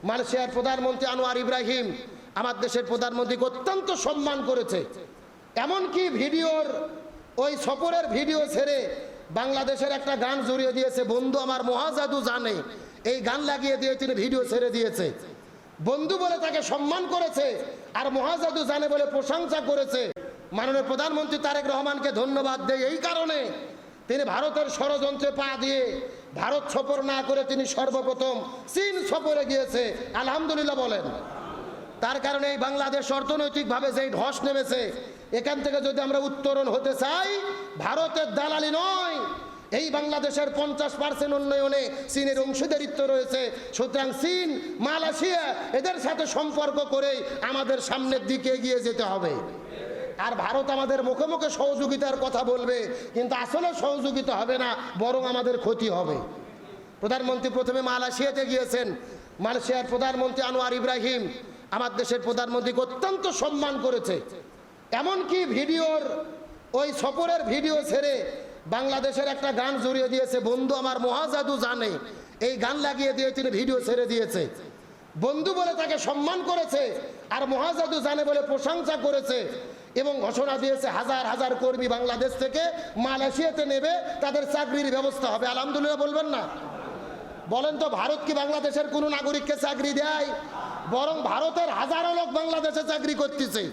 মালয়েশিয়ার প্রধানমন্ত্রী আনোয়ার ইব্রাহিম আমার দেশের প্রধানমন্ত্রীকে অত্যন্ত সম্মান করেছে। এমনকি ভিডিওর ওই সফরের ভিডিও ছেড়ে বাংলাদেশের একটা গান জড়িয়ে দিয়েছে, বন্ধু আমার মহাজাদু জানে, এই গান লাগিয়ে দিয়ে তিনি ভিডিও ছেড়ে দিয়েছে। বন্ধু বলে তাকে সম্মান করেছে আর মহাজাদু জানে বলে প্রশংসা করেছে। মাননীয় প্রধানমন্ত্রী তারেক রহমানকে ধন্যবাদ দেয় এই কারণে, তিনি ভারতের ষড়যন্ত্রে পা দিয়ে ভারত সফর না করে তিনি সর্বপ্রথম চীন সফরে গিয়েছে। আলহামদুলিল্লাহ বলেন। তার কারণে এই বাংলাদেশ অর্থনৈতিকভাবে যেই ধস নেমেছে, এখান থেকে যদি আমরা উত্তরণ হতে চাই, ভারতের দালালি নয়, এই বাংলাদেশের 50% উন্নয়নে চীনের অংশীদারিত্ব রয়েছে। সুতরাং চীন, মালয়েশিয়া এদের সাথে সম্পর্ক করেই আমাদের সামনের দিকে এগিয়ে যেতে হবে। আর ভারত আমাদের মুখে মুখে সহযোগিতার কথা বলবে, কিন্তু আসলে সহযোগিতা হবে না, বরং আমাদের ক্ষতি হবে। প্রধানমন্ত্রী প্রথমে মালয়েশিয়াতে গিয়েছেন। মালয়েশিয়ার প্রধানমন্ত্রী আনোয়ার ইব্রাহিম আমার দেশের প্রধানমন্ত্রীকে অত্যন্ত সম্মান করেছে। এমনকি ভিডিওর ওই সফরের ভিডিও ছেড়ে বাংলাদেশের একটা গান জড়িয়ে দিয়েছে, বন্ধু আমার মহাজাদু জানে, এই গান লাগিয়ে দিয়ে তিনি ভিডিও ছেড়ে দিয়েছে। বন্ধু বলে তাকে সম্মান করেছে আর মহাজাদু জানে বলে প্রশংসা করেছে এবং ঘোষণা দিয়েছে হাজার হাজার কর্মী বাংলাদেশ থেকে মালয়েশিয়াতে নেবে, তাদের চাকরির ব্যবস্থা হবে। আলহামদুলিল্লাহ বলবেন না? বলেন তো, ভারত কি বাংলাদেশের কোনো নাগরিককে চাকরি দেয়? বরং ভারতের হাজারো লোক বাংলাদেশে চাকরি করতেছে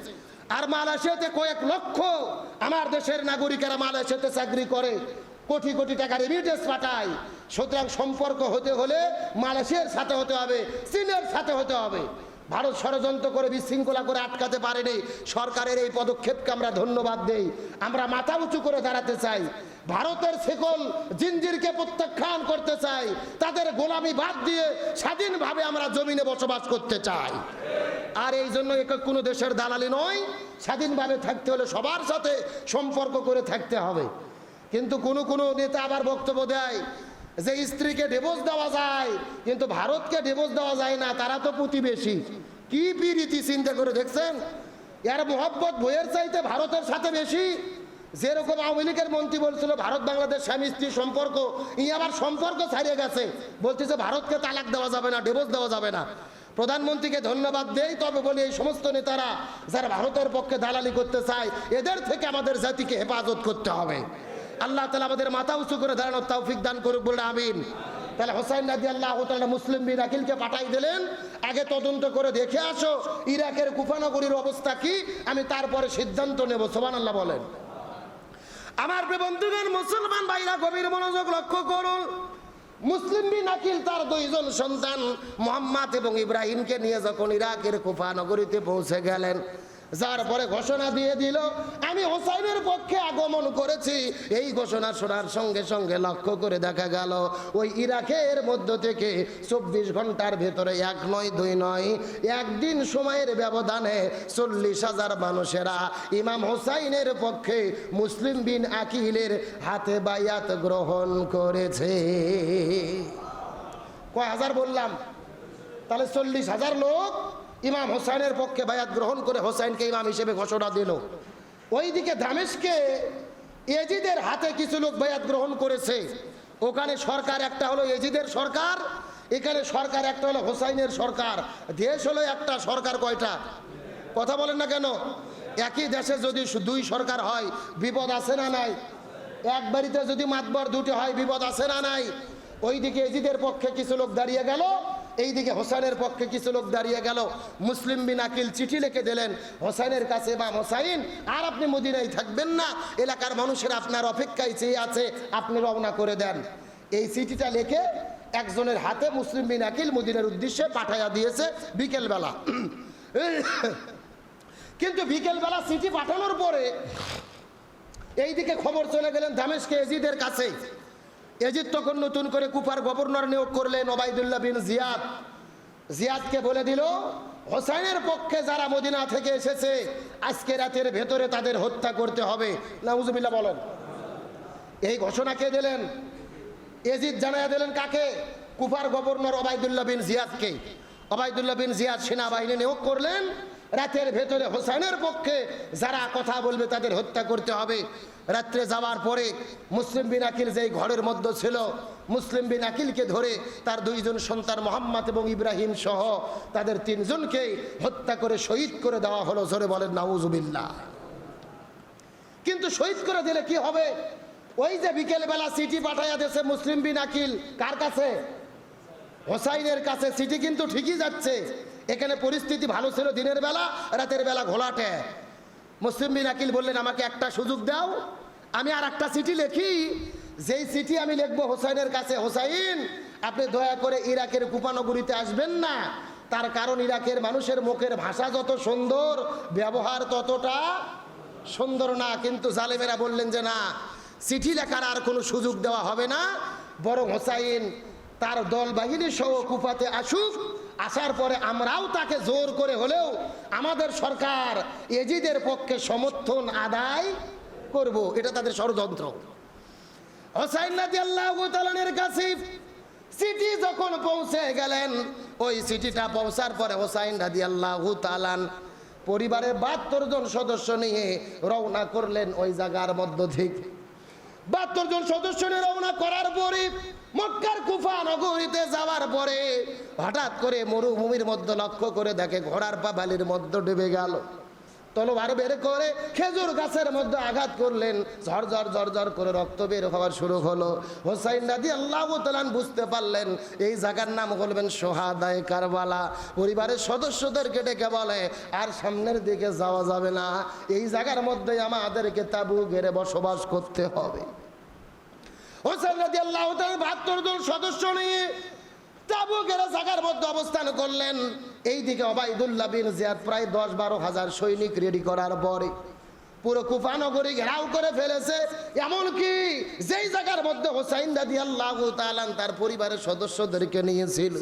আর মালয়েশিয়াতে কয়েক লক্ষ আমার দেশের নাগরিকেরা মালয়েশিয়াতে চাকরি করে, কোটি কোটি টাকা রেমিটেন্স পাঠায়। সুতরাং সম্পর্ক হতে হলে মালয়েশিয়ার সাথে হতে হবে, চীনের সাথে হতে হবে। ভারত ষড়যন্ত্র করে বিশৃঙ্খলা করে আটকাতে পারেনি। সরকারের এই পদক্ষেপকে আমরা ধন্যবাদ দেই। আমরা মাথা উঁচু করে দাঁড়াতে চাই, ভারতের শেকল জিঞ্জিরকে প্রত্যাখ্যান করতে চাই, তাদের গোলামি বাদ দিয়ে স্বাধীনভাবে আমরা জমিনে বসবাস করতে চাই। আর এই জন্য একক কোনো দেশের দালালি নয়, স্বাধীনভাবে থাকতে হলে সবার সাথে সম্পর্ক করে থাকতে হবে। কিন্তু কোনো নেতা আবার বক্তব্য দেয় যে স্ত্রীকে ডিভোর্স দেওয়া যায়, কিন্তু ভারতকে ডিভোর্স দেওয়া যায় না, তারা তো প্রতিবেশী। কি প্রীতি চিন্তা করে দেখছেন? এর মোহব্বত বইয়ের চাইতে ভারতের সাথে বেশি। যেরকম আওয়ামী লীগের মন্ত্রী বলছিল ভারত বাংলাদেশ স্বামী স্ত্রী সম্পর্ক, ই আবার সম্পর্ক ছাড়িয়ে গেছে, বলতেছে ভারতকে তালাক দেওয়া যাবে না, ডিভোর্স দেওয়া যাবে না। প্রধানমন্ত্রীকে ধন্যবাদ দেই, তবে বলি এই সমস্ত নেতারা যারা ভারতের পক্ষে দালালি করতে চায়, এদের থেকে আমাদের জাতিকে হেফাজত করতে হবে। আল্লাহ তাআলা আমাদের মাথা উঁচু করে দাঁড়ানোর তৌফিক দান করুক, বলে আমিন। তাহলে হোসাইন রাদিয়াল্লাহু তাআলা মুসলিম বিন আকিলকে পাঠাই দিলেন, আগে তদন্ত করে দেখে আসো ইরাকের কুফানগরীর অবস্থা কি, আমি তারপরে সিদ্ধান্ত নেব। সুবহানাল্লাহ বলেন। আমার প্রিয় বন্ধুগণ, মুসলমান ভাইরা গভীর মনোযোগ লক্ষ্য করুন। মুসলিম বিন আকিল তার দুইজন সন্তান মুহাম্মদ এবং ইব্রাহিমকে নিয়ে যখন ইরাকের কুফা নগরীতে পৌঁছে গেলেন, যার পরে ঘোষণা দিয়ে দিল আমি হোসাইনের পক্ষে আগমন করেছি। এই ঘোষণা শোনার সঙ্গে সঙ্গে লক্ষ্য করে দেখা গেল ওই ইরাকের মধ্য থেকে 24 ঘন্টার ভেতরে 1 নয় 2 নয়, একদিন সময়ের ব্যবধানে 40,000 মানুষেরা ইমাম হোসাইনের পক্ষে মুসলিম বিন আকিলের হাতে বায়াত গ্রহণ করেছে। কয় হাজার বললাম? তাহলে 40,000 লোক ইমাম হোসাইনের পক্ষে বায়াত গ্রহণ করে হোসাইনকে ইমাম হিসেবে ঘোষণা দিল। ওইদিকে দামেস্কে এজিদের হাতে কিছু লোক বায়াত গ্রহণ করেছে। ওখানে সরকার একটা হলো এজিদের সরকার, এখানে সরকার একটা হলো হোসাইনের সরকার। দেশ হলো একটা, সরকার কয়টা? কথা বলেন না কেন? একই দেশে যদি 2 সরকার হয় বিপদ আছে না নাই? এক বাড়িতে যদি মাতবর 2টি হয় বিপদ আছে না নাই? ওইদিকে এজিদের পক্ষে কিছু লোক দাঁড়িয়ে গেল, এইদিকে হোসাইনের পক্ষে কিছু লোক দাঁড়িয়ে গেল। মুসলিম বিন আকিল চিঠি লিখে দিলেন হোসাইনের কাছে, ইমাম হোসাইন আর আপনি মদিনায় থাকবেন না, এলাকার মানুষের আপনার অপেক্ষায় চেয়ে আছে, আপনি রওনা করে দেন। এই চিঠিটা লিখে একজনের হাতে মুসলিম বিন আকিল মদিনার উদ্দেশ্যে পাঠাইয়া দিয়েছে বিকেলবেলা। কিন্তু বিকেলবেলা চিঠি পাঠানোর পরে এইদিকে খবর চলে গেলেন দামেস্কে এজিদের কাছে। এজিদ তখন নতুন করে কুফার গভর্নর নিয়োগ করলেন ওবাইদুল্লাহ বিন জিয়াদ। জিয়াদকে বলে দিল হোসাইনের পক্ষে যারা মদিনা থেকে এসেছে আজকে রাতের ভেতরে তাদের হত্যা করতে হবে। নাউজুবিল্লাহ বলেন। এই ঘোষণা কে দিলেন? এজিদ জানাইয়া দিলেন কাকে? কুফার গভর্নর ওবাইদুল্লাহ বিন জিয়াদকে। ওবাইদুল্লাহ বিন জিয়াদ সেনাবাহিনী নিয়োগ করলেন রাতের ভেতরে হোসেনের পক্ষে যারা কথা বলবে তাদের হত্যা করতে হবে। রাত্রে যাওয়ার পরে মুসলিম বিন আকিল যেই ঘরের মধ্যে ছিল, মুসলিম বিন আকিলকে ধরে তার দুইজন সন্তান মোহাম্মদ এবং ইব্রাহিম সহ তাদের তিনজনকে হত্যা করে শহীদ করে দেওয়া হলো। জোরে বলেন নাউজুবিল্লাহ। কিন্তু শহীদ করে দিলে কি হবে? ওই যে বিকেলবেলা চিঠি পাঠাইয়া দিয়েছে মুসলিম বিন আকিল, কার কাছে? হোসাইনের কাছে। চিঠি কিন্তু ঠিকই যাচ্ছে। এখানে পরিস্থিতি ভালো ছিল দিনের বেলা, রাতের বেলা ঘোলাটে। মুসলিম বিন আকিল বললেন, আমাকে একটা সুযোগ দাও, আমি আর একটা চিঠি লিখি। যেই চিঠি আমি লিখবো হোসাইনের কাছে, হোসাইন আপনি দয়া করে ইরাকের কুপানগরীতে আসবেন না। তার কারণ ইরাকের মানুষের মুখের ভাষা যত সুন্দর, ব্যবহার ততটা সুন্দর না। কিন্তু জালেমেরা বললেন যে না, চিঠি লেখার আর কোনো সুযোগ দেওয়া হবে না, বরং হোসাইন তার দল বাহিনী সহ কুফাতে আসুক, আসার পরে আমরাও তাকে জোর করে হলেও আমাদের সরকার এজিদের পক্ষে সমর্থন আদায় করব। এটা তাদের ষড়যন্ত্র। হোসাইন রাদিয়াল্লাহু তাআলার কাছে চিঠি যখন পৌঁছে গেলেন, ওই চিঠিটা পৌঁছার পরে হোসাইন রাদিয়াল্লাহু তাআলা পরিবারের 72 জন সদস্য নিয়ে রওনা করলেন ওই জায়গার মধ্য থেকে। 72 জন সদস্য নিয়ে রওনা করার পরে মক্কার কুফা নগরীতে যাওয়ার পরে হঠাৎ করে মরুভূমির মধ্যে লক্ষ্য করে দেখে ঘোড়ার পা বালির মধ্যে ডুবে গেল। তলোয়ার বের করে খেজুর গাছের মধ্যে আঘাত করলেন, ঝরঝর ঝরঝর করে রক্ত বের হওয়া শুরু হলো। হোসাইন রাদিয়াল্লাহু তাআলা বুঝতে পারলেন এই জায়গার নাম বলবেন সোহাদায়ে কারবালা। পরিবারের সদস্যদেরকে ডেকে বলে, আর সামনের দিকে যাওয়া যাবে না, এই জায়গার মধ্যে আমাদেরকে তাঁবু ঘেরে বসবাস করতে হবে। হোসেন রাদিয়াল্লাহু তাআলা 72 জন সদস্য নিয়ে তাঁবু ঘেরা জায়গার মধ্যে অবস্থান করলেন। এইদিকে ওবাইদুল্লাহ বিন জিয়াদ প্রায় 10-12 হাজার সৈনিক রেডি করার পরে পুরো কুফা নগরী ঘেরাও করে ফেলেছে। এমনকি যেই জায়গার মধ্যে হোসাইন রাদিয়াল্লাহু তাআলা তার পরিবারের সদস্যদেরকে নিয়েছিল,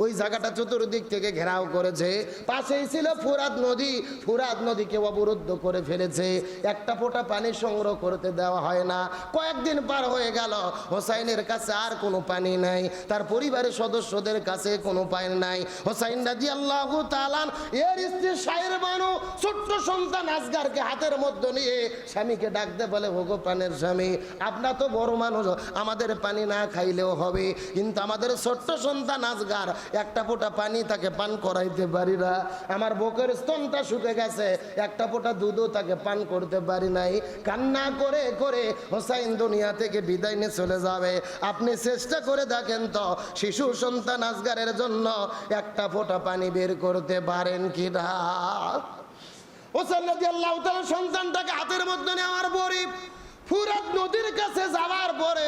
ওই জায়গাটা চতুর্দিক থেকে ঘেরাও করেছে। পাশেই ছিল ফুরাত নদী, ফুরাত নদীকে অবরুদ্ধ করে ফেলেছে। একটা ফোঁটা পানি সংগ্রহ করতে দেওয়া হয় না। কয়েকদিন পার হয়ে গেল, হোসাইনের কাছে আর কোনো পানি নাই, তার পরিবারের সদস্যদের কাছে কোনো পানি নাই। হোসাইন রাদিয়াল্লাহু তাআলা এর স্ত্রী শায়ের বানু ছোট্ট সন্তান আসগারকে হাতের মধ্যে নিয়ে স্বামীকে ডাকতে বলে, ওগো প্রাণের স্বামী, আপনার তো বড় মানুষ, আমাদের পানি না খাইলেও হবে, কিন্তু আমাদের ছোট্ট সন্তান আসগার একটা ফোঁটা পানি তাকে পান করাইতে পারি না। আমার বুকের স্তনটা শুকে গেছে, একটা ফোঁটা দুধও তাকে পান করতে পারি নাই। কান্না করে করে হোসাইন দুনিয়া থেকে বিদায় নিয়ে চলে যাবে। আপনি চেষ্টা করে দেখেন তো শিশু সন্তান আসগারের জন্য একটা ফোঁটা পানি বের করতে পারেন কিনা। হোসেন রাদিয়াল্লাহু তাআলা সন্তানটাকে হাতের মধ্যে নেওয়ার পরে ফুরাত নদীর কাছে যাওয়ার পরে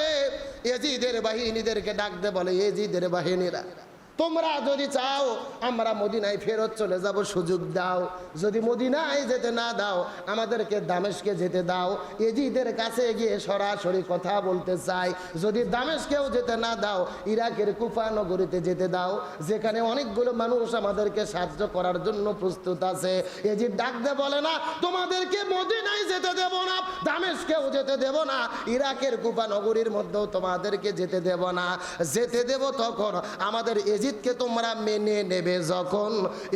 এজিদের বাহিনীদেরকে ডাকতে বলে, এজিদের বাহিনীরা তোমরা যদি চাও আমরা মদিনায় ফেরত চলে যাব, সুযোগ দাও। যদি মদিনায় যেতে না দাও, আমাদেরকে দামেস্কে যেতে দাও। এজিদের কাছে গিয়ে সরাসরি কথা বলতে চাই। যদি দামেস্কেও যেতে না দাও, ইরাকের কুফা নগরীতে যেতে দাও, যেখানে অনেকগুলো মানুষ আমাদেরকে সাহায্য করার জন্য প্রস্তুত আছে। এজিদ ডাকতে বলে না, তোমাদেরকে মদিনায় যেতে দেব না, দামেস্কেও যেতে দেব না, ইরাকের কুফা নগরীর মধ্যেও তোমাদেরকে যেতে দেব না। যেতে দেব তখন আমাদের এজিদকে তোমরা মেনে নেবে। যখন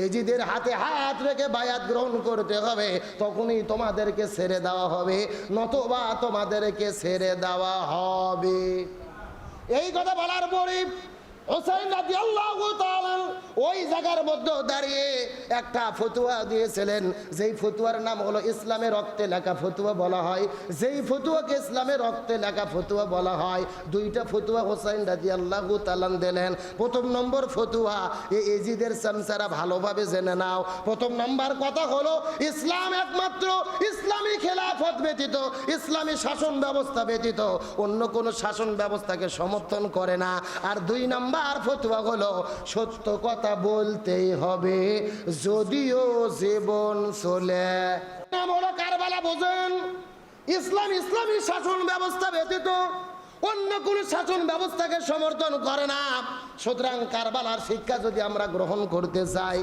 এজিদের হাতে হাত রেখে বায়াত গ্রহণ করতে হবে, তখনই তোমাদেরকে ছেড়ে দেওয়া হবে, নতুবা তোমাদেরকে ছেড়ে দেওয়া হবে। এই কথা বলার পরে হোসেন রাদিয়াল্লাহু তাআলা ওই জায়গার মধ্যে দাঁড়িয়ে একটা ফতোয়া দিয়েছিলেন, যেই ফতোয়ার নাম হলো ইসলামের রক্তে লেখা ফতোয়া বলা হয়। যেই ফতোয়াকে ইসলামের রক্তে লেখা ফতোয়া বলা হয়, দুইটা ফতোয়া হোসেন রাদিয়াল্লাহু তাআলা দিলেন। প্রথম নম্বর ফতোয়া, এই এজিদের চামচারা ভালোভাবে জেনে নাও। প্রথম নম্বর কথা হলো, ইসলাম একমাত্র ইসলামী খেলাফত ব্যতীত, ইসলামী শাসন ব্যবস্থা ব্যতীত অন্য কোনো শাসন ব্যবস্থাকে সমর্থন করে না। আর দুই নম্বর ফতোয়া হলো, সত্য কথা বলতেই হবে যদিও জীবন চলে। নাম হলো কারবালা। বোঝেন, ইসলাম ইসলামী শাসন ব্যবস্থা ব্যতীত অন্য কোন শাসন ব্যবস্থাকে সমর্থন করে না। সুতরাং কারবালার শিক্ষা যদি আমরা গ্রহণ করতে চাই,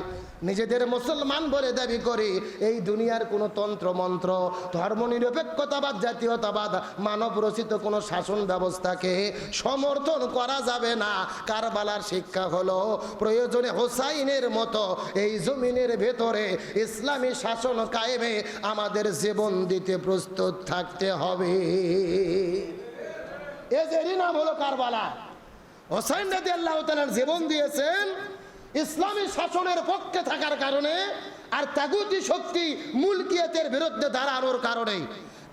নিজেদের মুসলমান বলে দাবি করি, এই দুনিয়ার কোনো তন্ত্র মন্ত্র, ধর্মনিরপেক্ষতাবাদ, জাতীয়তাবাদ, মানব রচিত কোনো শাসন ব্যবস্থাকে সমর্থন করা যাবে না। কারবালার শিক্ষা হলো প্রয়োজনে হোসাইনের মতো এই জমিনের ভেতরে ইসলামী শাসন কায়েমে আমাদের জীবন দিতে প্রস্তুত থাকতে হবে। এরই নাম হলো কারবালা। হোসাইন রাদিয়াল্লাহু তাআলা জীবন দিয়েছেন ইসলামী শাসনের পক্ষে থাকার কারণে, আর তাগুতি শক্তি মুলকিয়াতের বিরুদ্ধে দাঁড়ানোর কারণে।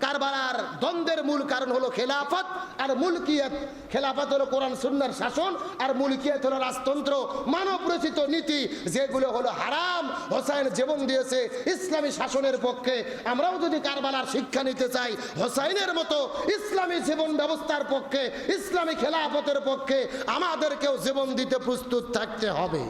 কারবালার দ্বন্দ্বের মূল কারণ হলো খেলাফত আর মুলকিয়াত। খেলাফত হলো কোরআন সুন্নাহর শাসন, আর মুলকিয়াত হলো রাজতন্ত্র, মানব রচিত নীতি, যেগুলো হলো হারাম। হোসাইন জীবন দিয়েছে ইসলামী শাসনের পক্ষে। আমরাও যদি কারবালার শিক্ষা নিতে চাই, হোসাইনের মতো ইসলামী জীবন ব্যবস্থার পক্ষে, ইসলামী খেলাফতের পক্ষে আমাদেরকেও জীবন দিতে প্রস্তুত থাকতে হবে।